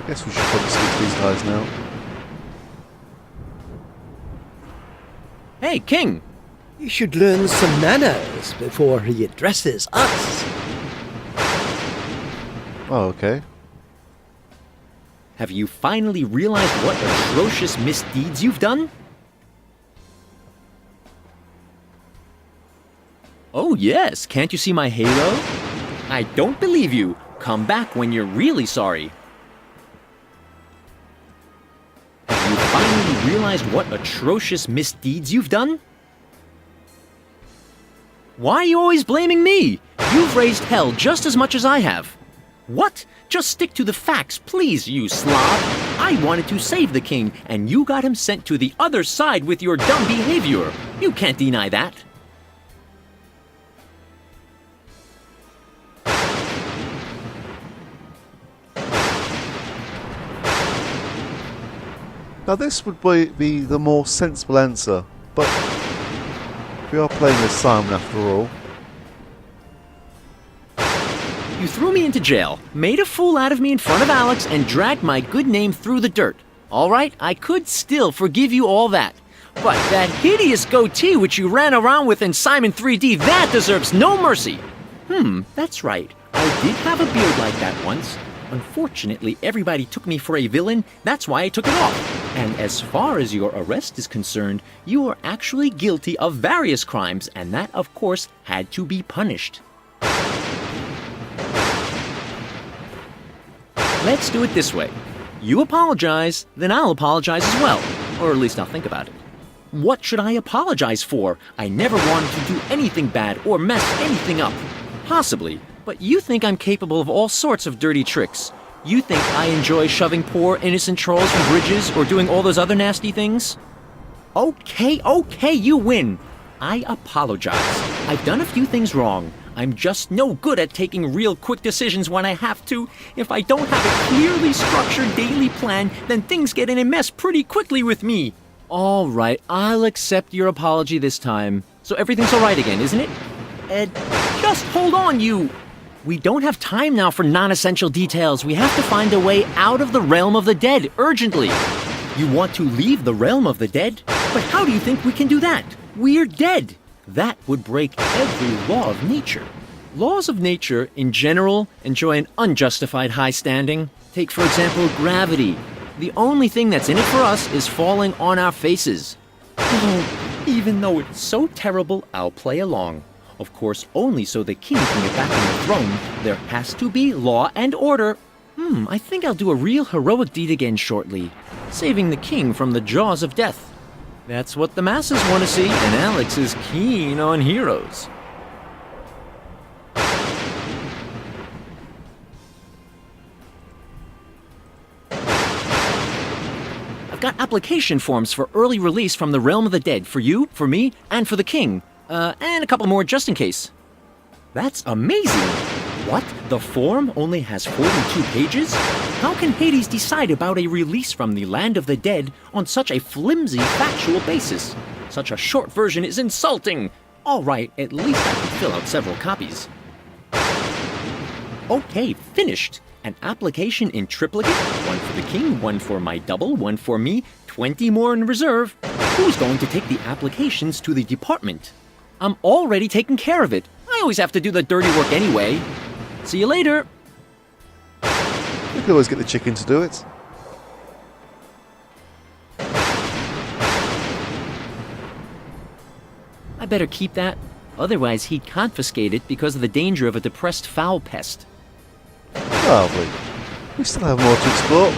I guess we should probably speak to these guys now. Hey, King! He should learn some manners before he addresses us. Oh, okay. Have you finally realized what atrocious misdeeds you've done? Oh yes, can't you see my halo? I don't believe you. Come back when you're really sorry. Have you finally realized what atrocious misdeeds you've done? Why are you always blaming me? You've raised hell just as much as I have. What? Just stick to the facts, please, you slob. I wanted to save the king, and you got him sent to the other side with your dumb behavior. You can't deny that. Now this would be the more sensible answer, but we are playing as Simon after all. You threw me into jail, made a fool out of me in front of Alex, and dragged my good name through the dirt. All right, I could still forgive you all that. But that hideous goatee which you ran around with in Simon 3D, that deserves no mercy. That's right. I did have a beard like that once. Unfortunately, everybody took me for a villain. That's why I took it off. And as far as your arrest is concerned, you are actually guilty of various crimes, and that, of course, had to be punished. Let's do it this way. You apologize, then I'll apologize as well. Or at least I'll think about it. What should I apologize for? I never wanted to do anything bad or mess anything up. Possibly, but you think I'm capable of all sorts of dirty tricks. You think I enjoy shoving poor innocent trolls from bridges or doing all those other nasty things? Okay, you win. I apologize. I've done a few things wrong. I'm just no good at taking real quick decisions when I have to. If I don't have a clearly structured daily plan, then things get in a mess pretty quickly with me. All right, I'll accept your apology this time. So everything's all right again, isn't it? Ed, just hold on, you. We don't have time now for non-essential details. We have to find a way out of the realm of the dead, urgently. You want to leave the realm of the dead? But how do you think we can do that? We're dead. That would break every law of nature. Laws of nature, in general, enjoy an unjustified high standing. Take, for example, gravity. The only thing that's in it for us is falling on our faces. Oh, even though it's so terrible, I'll play along. Of course, only so the king can get back on the throne. There has to be law and order. I think I'll do a real heroic deed again shortly. Saving the king from the jaws of death. That's what the masses want to see, and Alex is keen on heroes. I've got application forms for early release from the realm of the dead for you, for me, and for the king. And a couple more just in case. That's amazing! What? The form only has 42 pages? How can Hades decide about a release from the land of the dead on such a flimsy factual basis? Such a short version is insulting! All right, at least I can fill out several copies. Okay, finished! An application in triplicate, one for the king, one for my double, one for me, 20 more in reserve. Who's going to take the applications to the department? I'm already taking care of it. I always have to do the dirty work anyway. See you later. We could always get the chicken to do it. I better keep that. Otherwise, he'd confiscate it because of the danger of a depressed foul pest. Lovely. We still have more to explore.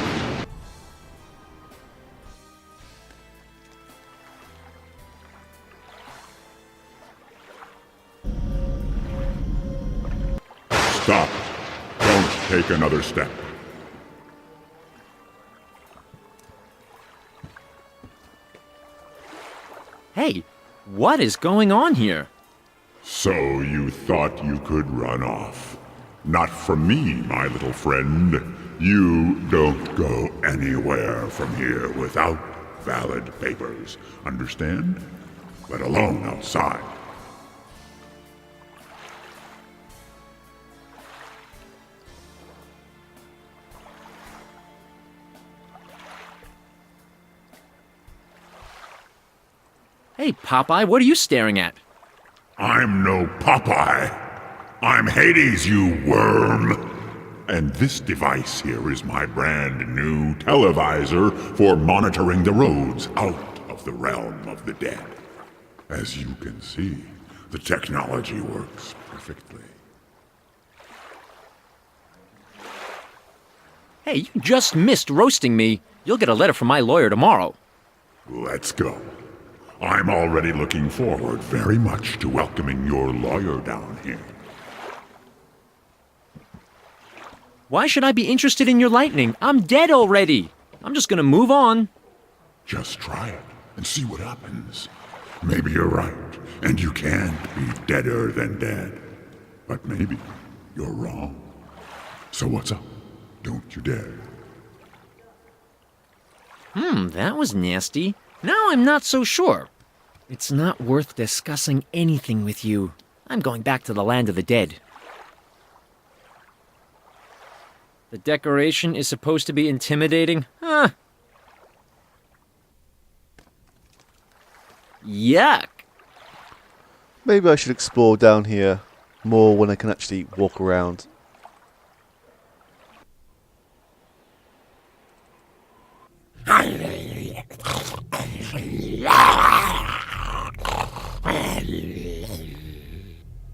Stop. Don't take another step. Hey, what is going on here? So you thought you could run off. Not from me, my little friend. You don't go anywhere from here without valid papers. Understand? Let alone outside. Hey, Popeye, what are you staring at? I'm no Popeye. I'm Hades, you worm. And this device here is my brand new televisor for monitoring the roads out of the realm of the dead. As you can see, the technology works perfectly. Hey, you just missed roasting me. You'll get a letter from my lawyer tomorrow. Let's go. I'm already looking forward very much to welcoming your lawyer down here. Why should I be interested in your lightning? I'm dead already. I'm just gonna move on. Just try it and see what happens. Maybe you're right, and you can't be deader than dead. But maybe you're wrong. So what's up? Don't you dare. That was nasty. Now I'm not so sure. It's not worth discussing anything with you. I'm going back to the land of the dead. The decoration is supposed to be intimidating? Huh. Yuck. Maybe I should explore down here more when I can actually walk around.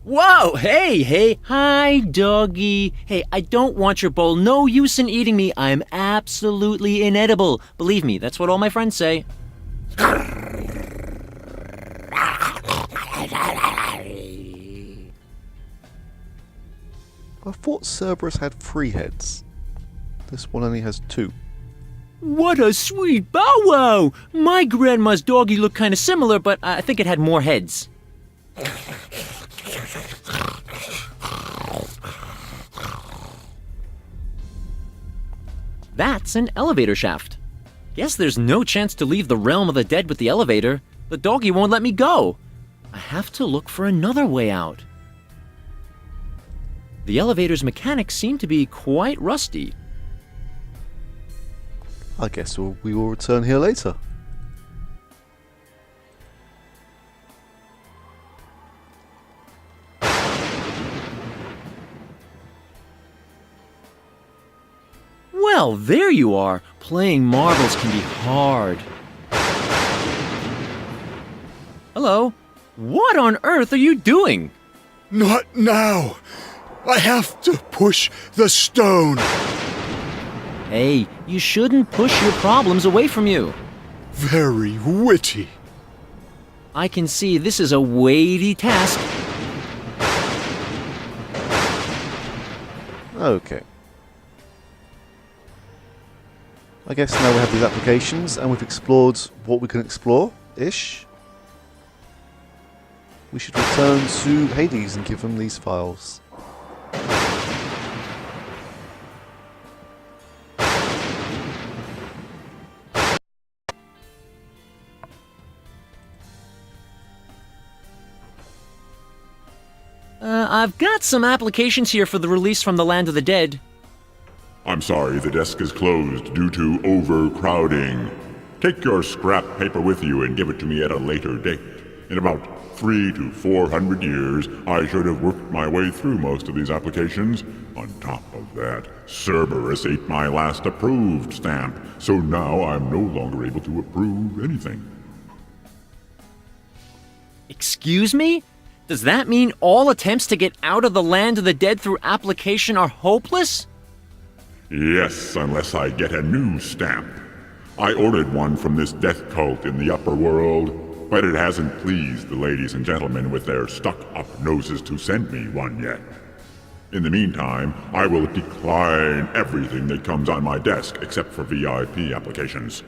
Whoa, hey, hi, doggy. Hey, I don't want your bowl. No use in eating me. I'm absolutely inedible. Believe me, that's what all my friends say. I thought Cerberus had 3 heads. This one only has 2. What a sweet bow wow! My grandma's doggy looked kind of similar, but I think it had more heads. That's an elevator shaft. Guess there's no chance to leave the realm of the dead with the elevator. The doggy won't let me go. I have to look for another way out. The elevator's mechanics seem to be quite rusty. I guess we will return here later. Well, there you are. Playing marbles can be hard. Hello? What on earth are you doing? Not now! I have to push the stone! Hey, you shouldn't push your problems away from you. Very witty. I can see this is a weighty task. Okay. I guess now we have these applications and we've explored what we can explore-ish. We should return to Hades and give him these files. I've got some applications here for the release from the land of the dead. I'm sorry, the desk is closed due to overcrowding. Take your scrap paper with you and give it to me at a later date. In about 300 to 400 years, I should have worked my way through most of these applications. On top of that, Cerberus ate my last approved stamp, so now I'm no longer able to approve anything. Excuse me? Does that mean all attempts to get out of the land of the dead through application are hopeless? Yes, unless I get a new stamp. I ordered one from this death cult in the upper world, but it hasn't pleased the ladies and gentlemen with their stuck-up noses to send me one yet. In the meantime, I will decline everything that comes on my desk except for VIP applications.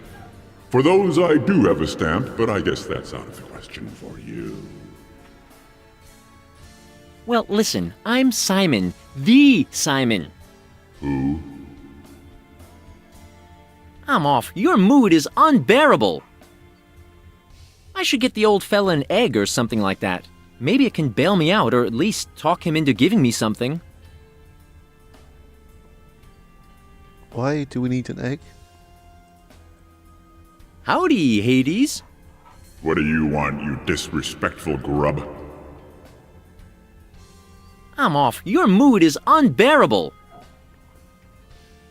For those I do have a stamp, but I guess that's out of the question for you. Well, listen, I'm Simon. The Simon. Who? I'm off. Your mood is unbearable. I should get the old fella an egg or something like that. Maybe it can bail me out, or at least talk him into giving me something. Why do we need an egg? Howdy, Hades. What do you want, you disrespectful grub? I'm off. Your mood is unbearable.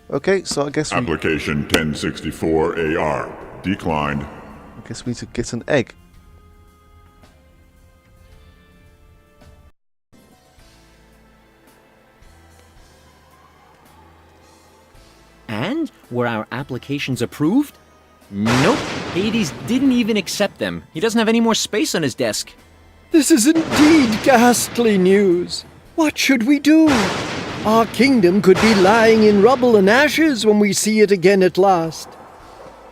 Okay, so I guess Application 1064 AR. Declined. we need to get an egg. And were our applications approved? Nope. Hades didn't even accept them. He doesn't have any more space on his desk. This is indeed ghastly news. What should we do? Our kingdom could be lying in rubble and ashes when we see it again at last.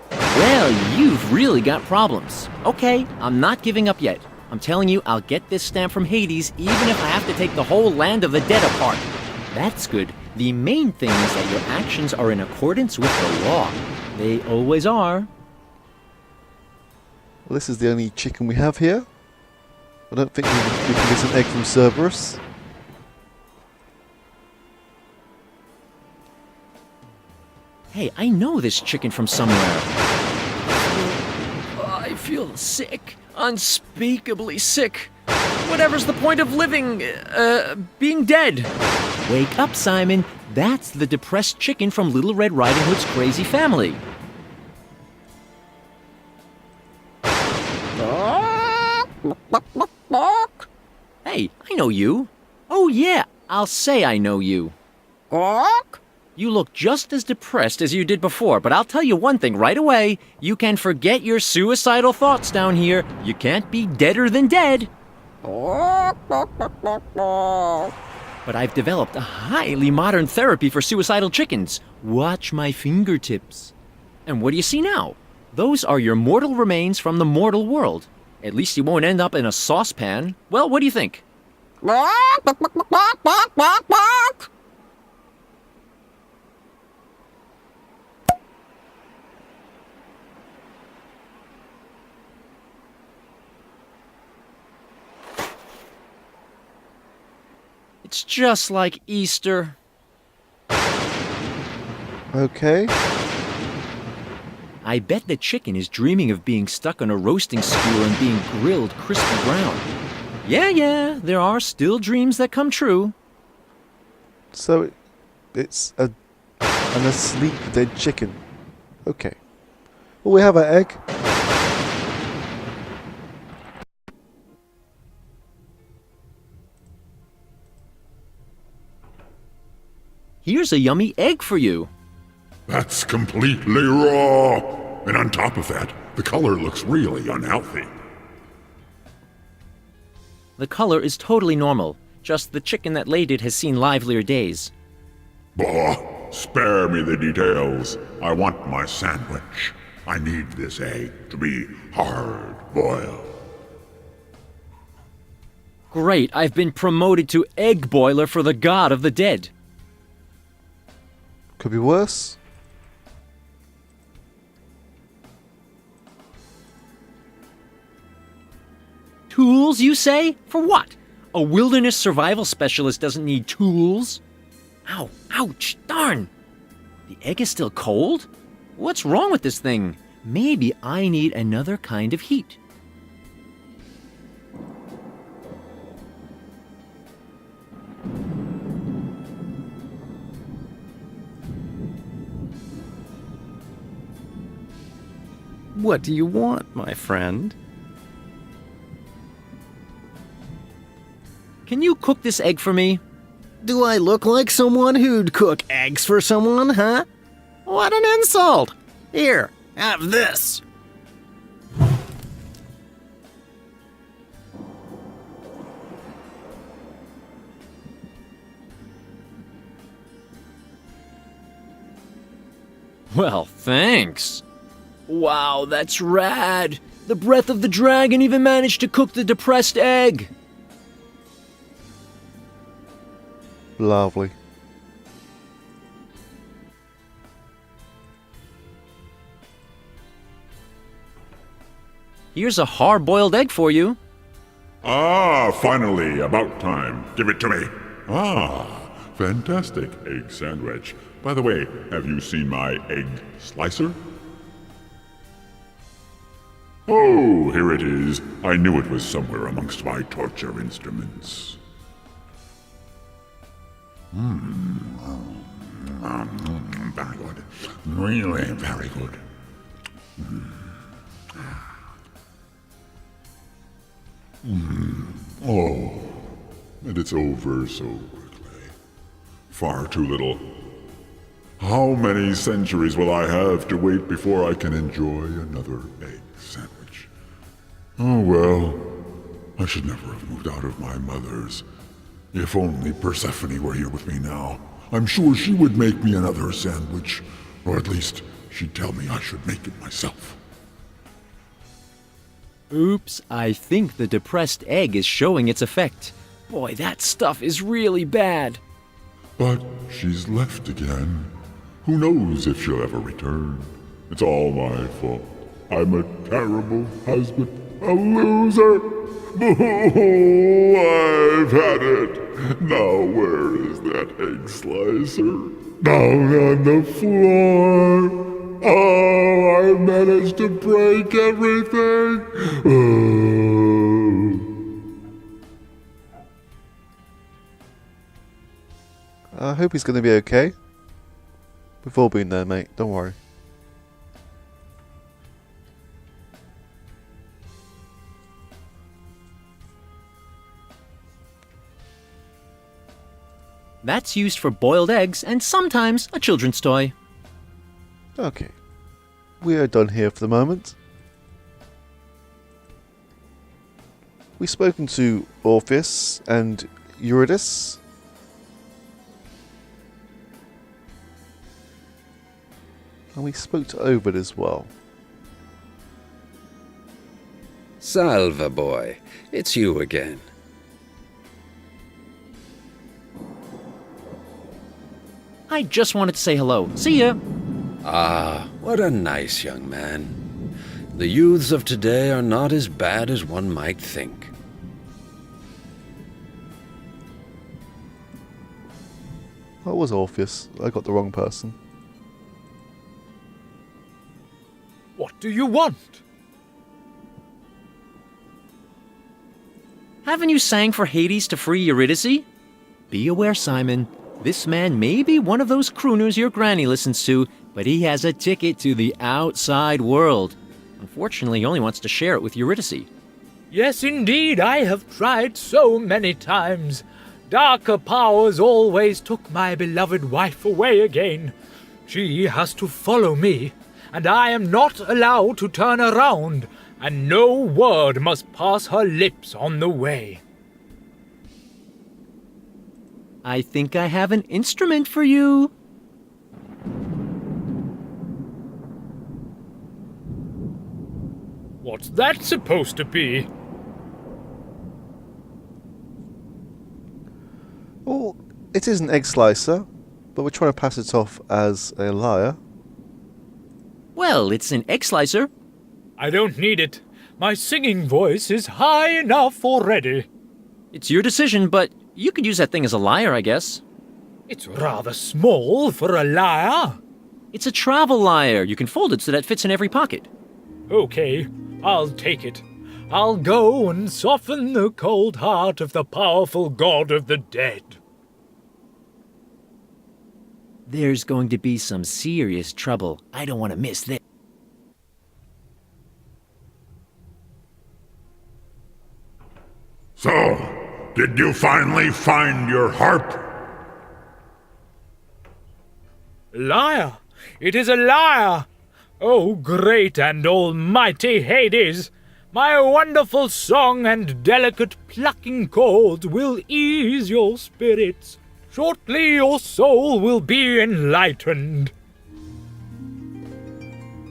Well, you've really got problems. Okay, I'm not giving up yet. I'm telling you, I'll get this stamp from Hades even if I have to take the whole land of the dead apart. That's good. The main thing is that your actions are in accordance with the law. They always are. Well, this is the only chicken we have here. I don't think we can get an egg from Cerberus. Hey, I know this chicken from somewhere. I feel sick. Unspeakably sick. Whatever's the point of living, being dead? Wake up, Simon. That's the depressed chicken from Little Red Riding Hood's crazy family. Hey, I know you. Oh yeah, I'll say I know you. You look just as depressed as you did before, but I'll tell you one thing right away. You can forget your suicidal thoughts down here. You can't be deader than dead. But I've developed a highly modern therapy for suicidal chickens. Watch my fingertips. And what do you see now? Those are your mortal remains from the mortal world. At least you won't end up in a saucepan. Well, what do you think? It's just like Easter. Okay. I bet the chicken is dreaming of being stuck on a roasting skewer and being grilled crispy brown. Yeah, there are still dreams that come true. So it's an asleep dead chicken. Okay. Well, we have our egg. Here's a yummy egg for you. That's completely raw. And on top of that, the color looks really unhealthy. The color is totally normal. Just the chicken that laid it has seen livelier days. Bah, spare me the details. I want my sandwich. I need this egg to be hard-boiled. Great, I've been promoted to egg boiler for the god of the dead. Could be worse. Tools, you say? For what? A wilderness survival specialist doesn't need tools. Ow, ouch, darn. The egg is still cold? What's wrong with this thing? Maybe I need another kind of heat. What do you want, my friend? Can you cook this egg for me? Do I look like someone who'd cook eggs for someone, huh? What an insult! Here, have this. Well, thanks. Wow, that's rad. The breath of the dragon even managed to cook the depressed egg. Lovely. Here's a hard-boiled egg for you. Ah, finally, about time. Give it to me. Ah, fantastic egg sandwich. By the way, have you seen my egg slicer? Oh, here it is. I knew it was somewhere amongst my torture instruments. Very good. Really very good. Oh, and it's over so quickly. Far too little. How many centuries will I have to wait before I can enjoy another egg sandwich? Oh well, I should never have moved out of my mother's. If only Persephone were here with me now. I'm sure she would make me another sandwich. Or at least, she'd tell me I should make it myself. Oops, I think the depressed egg is showing its effect. Boy, that stuff is really bad. But she's left again. Who knows if she'll ever return? It's all my fault. I'm a terrible husband, a loser. Oh, I've had it. Now where is that egg slicer? Down on the floor. Oh, I managed to break everything. Oh. I hope he's going to be okay. We've all been there, mate. Don't worry. That's used for boiled eggs and sometimes a children's toy. Okay. We are done here for the moment. We've spoken to Orpheus and Eurydice. And we spoke to Ovid as well. Salve, boy. It's you again. I just wanted to say hello. See ya! Ah, what a nice young man. The youths of today are not as bad as one might think. That was Orpheus. I got the wrong person. What do you want? Haven't you sang for Hades to free Eurydice? Be aware, Simon. This man may be one of those crooners your granny listens to, but he has a ticket to the outside world. Unfortunately, he only wants to share it with Eurydice. Yes, indeed, I have tried so many times. Darker powers always took my beloved wife away again. She has to follow me, and I am not allowed to turn around, and no word must pass her lips on the way. I think I have an instrument for you. What's that supposed to be? Well, it is an egg slicer, but we're trying to pass it off as a lyre. Well, it's an egg slicer. I don't need it. My singing voice is high enough already. It's your decision, but you could use that thing as a lyre, I guess. It's rather small for a lyre. It's a travel lyre. You can fold it so that it fits in every pocket. Okay, I'll take it. I'll go and soften the cold heart of the powerful god of the dead. There's going to be some serious trouble. I don't want to miss this. So, did you finally find your harp? Lyre! It is a lyre! Oh, great and almighty Hades! My wonderful song and delicate plucking chords will ease your spirits. Shortly your soul will be enlightened.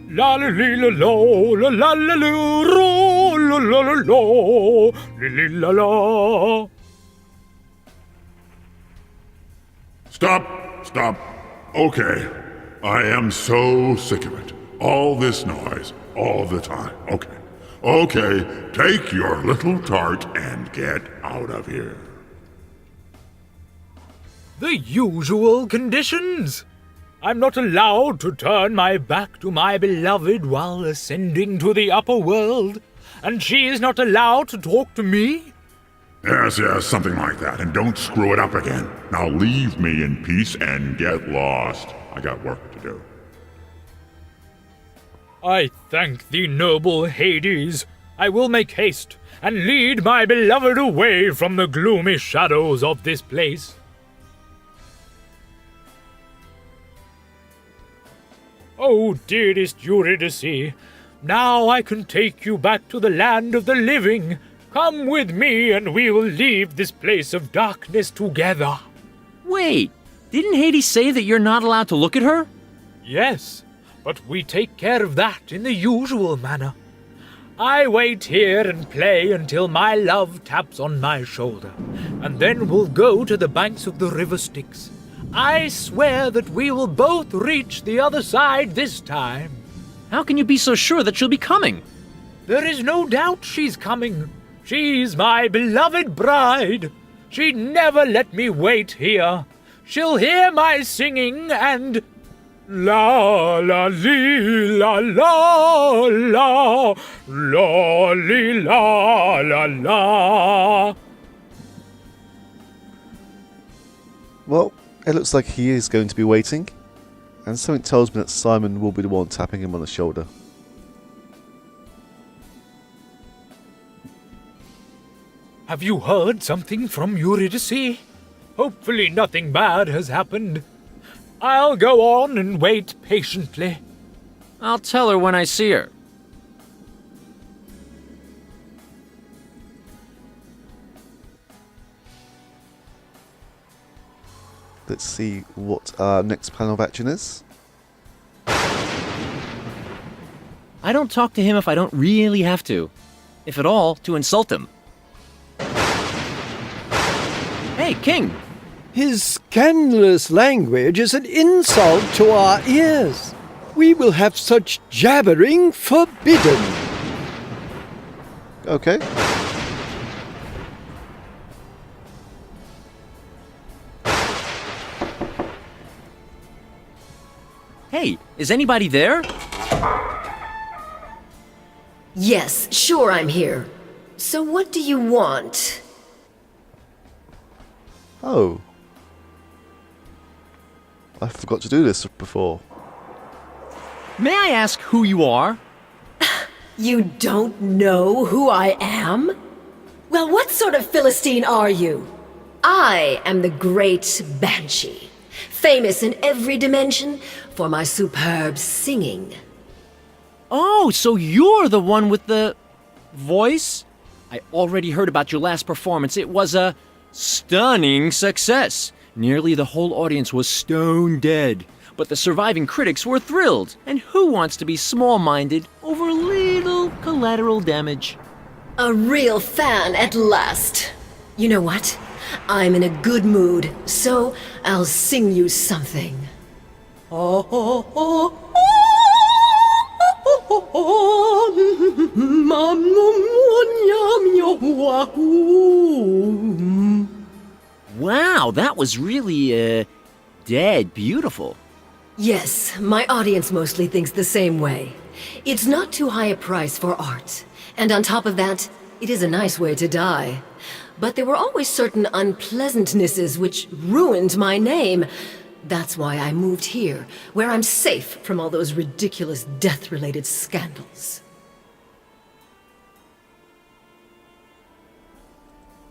La la li la lo, la la la lu, ro, la la la lo, li li la la. Stop. Okay. I am so sick of it. All this noise, all the time. Okay, take your little tart and get out of here. The usual conditions. I'm not allowed to turn my back to my beloved while ascending to the upper world, and she is not allowed to talk to me? Yes, something like that. And don't screw it up again. Now leave me in peace and get lost. I got work to do. I thank thee, noble Hades. I will make haste and lead my beloved away from the gloomy shadows of this place. Oh, dearest Eurydice, now I can take you back to the land of the living. Come with me and we will leave this place of darkness together. Wait, didn't Hades say that you're not allowed to look at her? Yes, but we take care of that in the usual manner. I wait here and play until my love taps on my shoulder, and then we'll go to the banks of the river Styx. I swear that we will both reach the other side this time. How can you be so sure that she'll be coming? There is no doubt she's coming. She's my beloved bride. She'd never let me wait here. She'll hear my singing and... La la li la la la, la li la la la. Well, it looks like he is going to be waiting, and something tells me that Simon will be the one tapping him on the shoulder. Have you heard something from Eurydice? Hopefully nothing bad has happened. I'll go on and wait patiently. I'll tell her when I see her. Let's see what our next plan of action is. I don't talk to him if I don't really have to. If at all, to insult him. Hey, King! His scandalous language is an insult to our ears. We will have such jabbering forbidden. Okay. Hey, is anybody there? Yes, sure I'm here. So what do you want? Oh. I forgot to do this before. May I ask who you are? You don't know who I am? Well, what sort of Philistine are you? I am the great Banshee, famous in every dimension for my superb singing. Oh, so you're the one with the... voice? I already heard about your last performance. It was a stunning success. Nearly the whole audience was stone dead. But the surviving critics were thrilled. And who wants to be small-minded over a little collateral damage? A real fan at last. You know what? I'm in a good mood, so I'll sing you something. Wow, that was really, dead beautiful. Yes, my audience mostly thinks the same way. It's not too high a price for art. And on top of that, it is a nice way to die. But there were always certain unpleasantnesses which ruined my name. That's why I moved here, where I'm safe from all those ridiculous death-related scandals.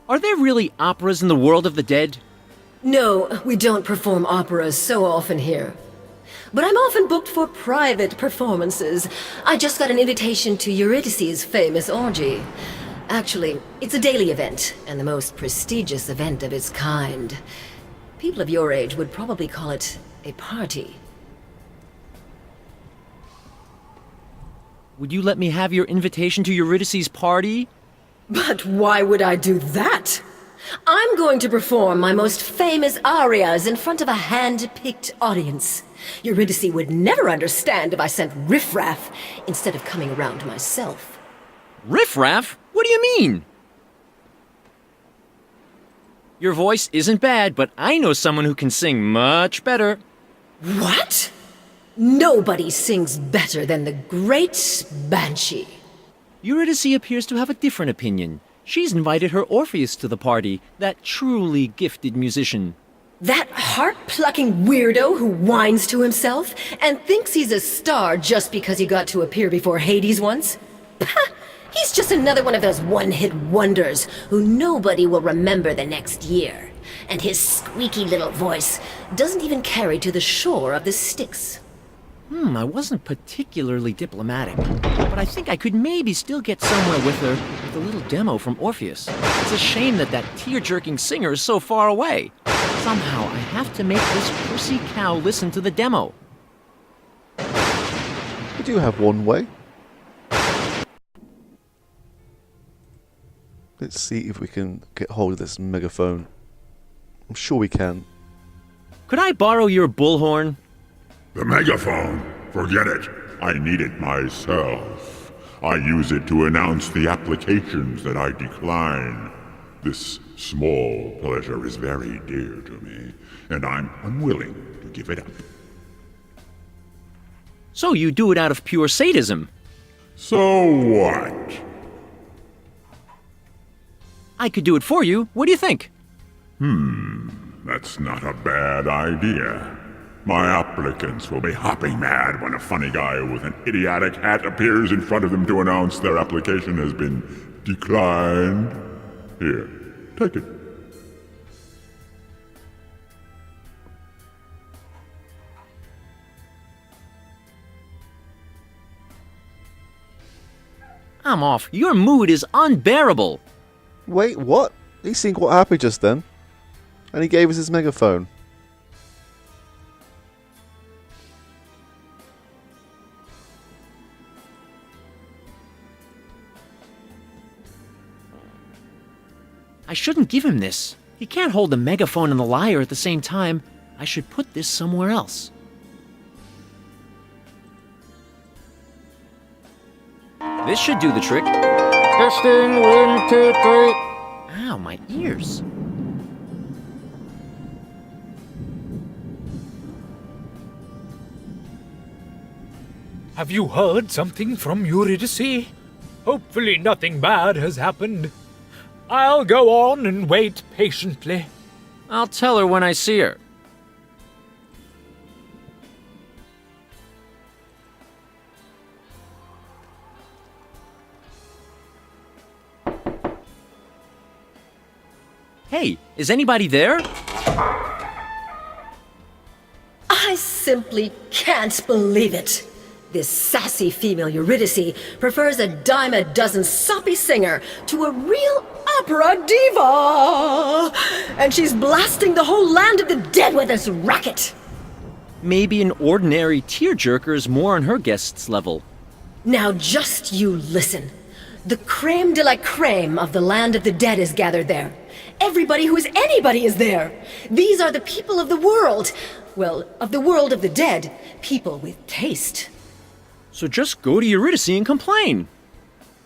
Are there really operas in the world of the dead? No, we don't perform operas so often here. But I'm often booked for private performances. I just got an invitation to Eurydice's famous orgy. Actually, it's a daily event, and the most prestigious event of its kind. People of your age would probably call it a party. Would you let me have your invitation to Eurydice's party? But why would I do that? I'm going to perform my most famous arias in front of a hand-picked audience. Eurydice would never understand if I sent riffraff instead of coming around myself. Riffraff? What do you mean? Your voice isn't bad, but I know someone who can sing much better. What? Nobody sings better than the great Banshee. Eurydice appears to have a different opinion. She's invited her Orpheus to the party, that truly gifted musician. That heart-plucking weirdo who whines to himself and thinks he's a star just because he got to appear before Hades once? Pah! He's just another one of those one-hit wonders who nobody will remember the next year. And his squeaky little voice doesn't even carry to the shore of the Styx. I wasn't particularly diplomatic, but I think I could maybe still get somewhere with her with a little demo from Orpheus. It's a shame that tear-jerking singer is so far away. Somehow I have to make this pussy cow listen to the demo. We do have one way. Let's see if we can get hold of this megaphone. I'm sure we can. Could I borrow your bullhorn? The megaphone? Forget it. I need it myself. I use it to announce the applications that I decline. This small pleasure is very dear to me, and I'm unwilling to give it up. So you do it out of pure sadism? So what? I could do it for you. What do you think? That's not a bad idea. My applicants will be hopping mad when a funny guy with an idiotic hat appears in front of them to announce their application has been declined. Here, take it. I'm off. Your mood is unbearable. Wait, what? He seemed quite happy just then. And he gave us his megaphone. I shouldn't give him this. He can't hold the megaphone and the lyre at the same time. I should put this somewhere else. This should do the trick. Testing, 1, 2, 3. Ow, my ears. Have you heard something from Eurydice? Hopefully nothing bad has happened. I'll go on and wait patiently. I'll tell her when I see her. Hey, is anybody there? I simply can't believe it. This sassy female Eurydice prefers a dime a dozen soppy singer to a real opera diva. And she's blasting the whole land of the dead with this racket. Maybe an ordinary tearjerker is more on her guest's level. Now just you listen. The creme de la creme of the land of the dead is gathered there. Everybody who is anybody is there. These are the people of the world. Well, of the world of the dead. People with taste. So just go to Eurydice and complain.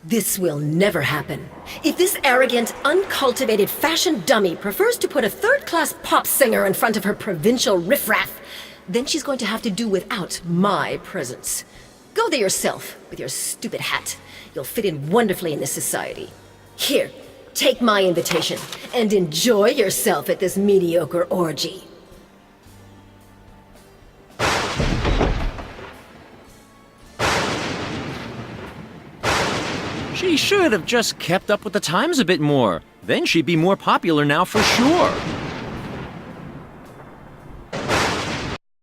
This will never happen. If this arrogant, uncultivated fashion dummy prefers to put a third-class pop singer in front of her provincial riffraff, then she's going to have to do without my presence. Go there yourself, with your stupid hat. You'll fit in wonderfully in this society. Here, take my invitation, and enjoy yourself at this mediocre orgy. She should have just kept up with the times a bit more. Then she'd be more popular now for sure.